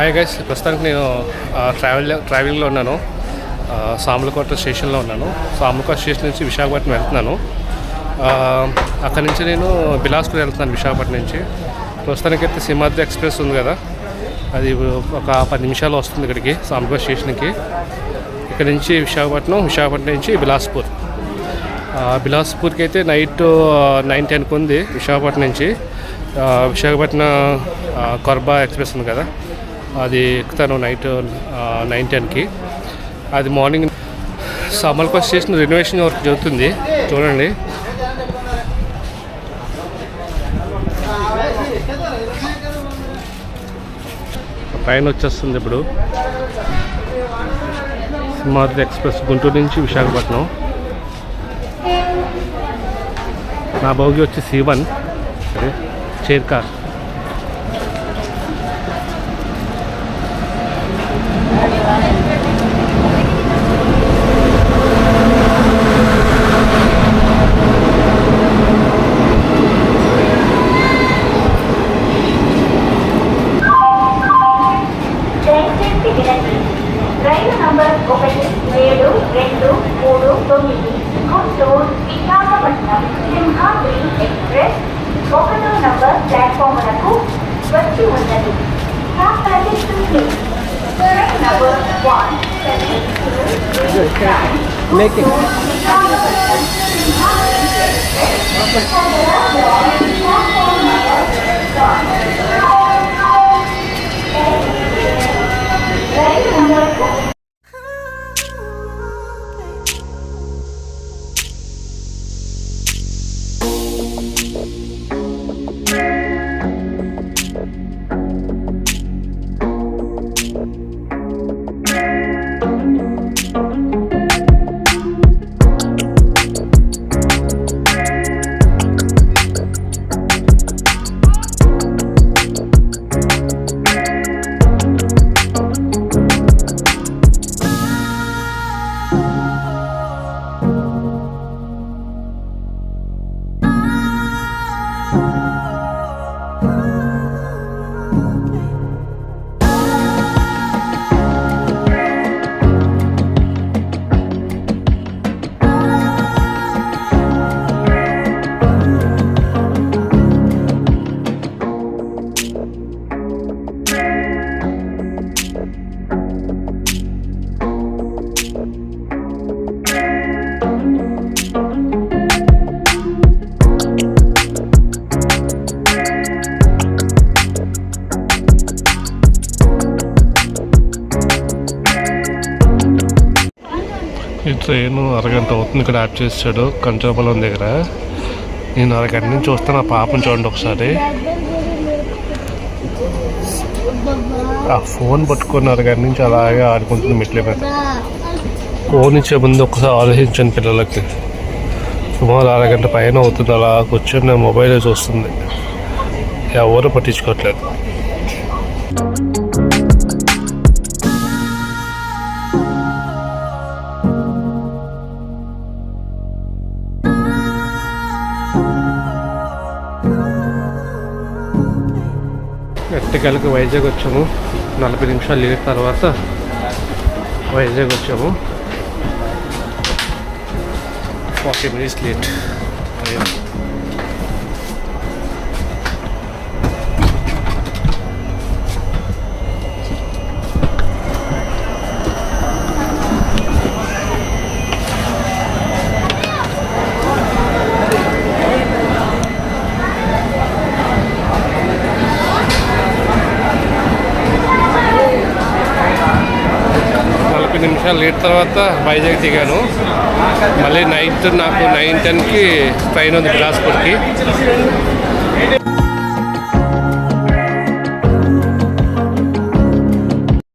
Hi guys, ప్రస్తుతానికి నేను ట్రావెలింగ్లో ఉన్నాను. సామర్లకోట స్టేషన్లో ఉన్నాను. సామర్లకోట స్టేషన్ నుంచి విశాఖపట్నం వెళ్తున్నాను. అక్కడి నుంచి నేను బిలాస్పూర్ వెళ్తున్నాను. విశాఖపట్నం నుంచి ప్రస్తుతానికైతే సింహాద్రి ఎక్స్ప్రెస్ ఉంది కదా, అది ఒక 10 నిమిషాలు వస్తుంది ఇక్కడికి సామర్లకోట స్టేషన్కి. ఇక్కడ నుంచి విశాఖపట్నం నుంచి బిలాస్పూర్కి అయితే నైట్ 9-10కి ఉంది. విశాఖపట్నం నుంచి విశాఖపట్నం కొర్బా ఎక్స్ప్రెస్ ఉంది కదా, అది ఎక్కుతాను నైట్ 9-10కి. అది morning Samarlakota station renovation work జరుగుతుంది, చూడండి. ట్రైన్ వచ్చేస్తుంది ఇప్పుడు, సింహాద్రి ఎక్స్ప్రెస్ గుంటూరు నుంచి విశాఖపట్నం. నా బౌగి వచ్చి C1 చైర్ కార్. రైలు నంబర్ 172339 గుంటూరు విశాఖపట్నం సింహాద్రి ఎక్స్ప్రెస్ 1వ నంబర్ ప్లాట్ఫామ్లకు వచ్చి ఉన్నది. ఈ ట్రైన్ అరగంట అవుతుంది ఇక్కడ యాప్ చేసాడు కంచరపాలెం దగ్గర. నేను అరగంట నుంచి వస్తే నా పాపను చూడండి ఒకసారి. ఆ ఫోన్ పట్టుకొని అరగంట నుంచి అలాగే ఆడుకుంటుంది మెట్ల మీద. ఫోన్ ఇచ్చే ముందు ఒకసారి ఆలోచించండి, పిల్లలకి సుమారు అరగంట పైన అవుతుంది అలా కూర్చొని నేను మొబైల్ చూస్తుంది, ఎవరు పట్టించుకోవట్లేదు. ఎట్టకెళ్ళకి వైజాగ్ వచ్చాము. 40 నిమిషాలు లేట్ తర్వాత వైజాగ్ వచ్చాము. 40 minutes లేట్. నిమిషాలు లేట్ తర్వాత వైజాగ్ దిగాను. మళ్ళీ నైట్ నాకు 9-10కి ట్రైన్ ఉంది బిలాస్పూర్కి.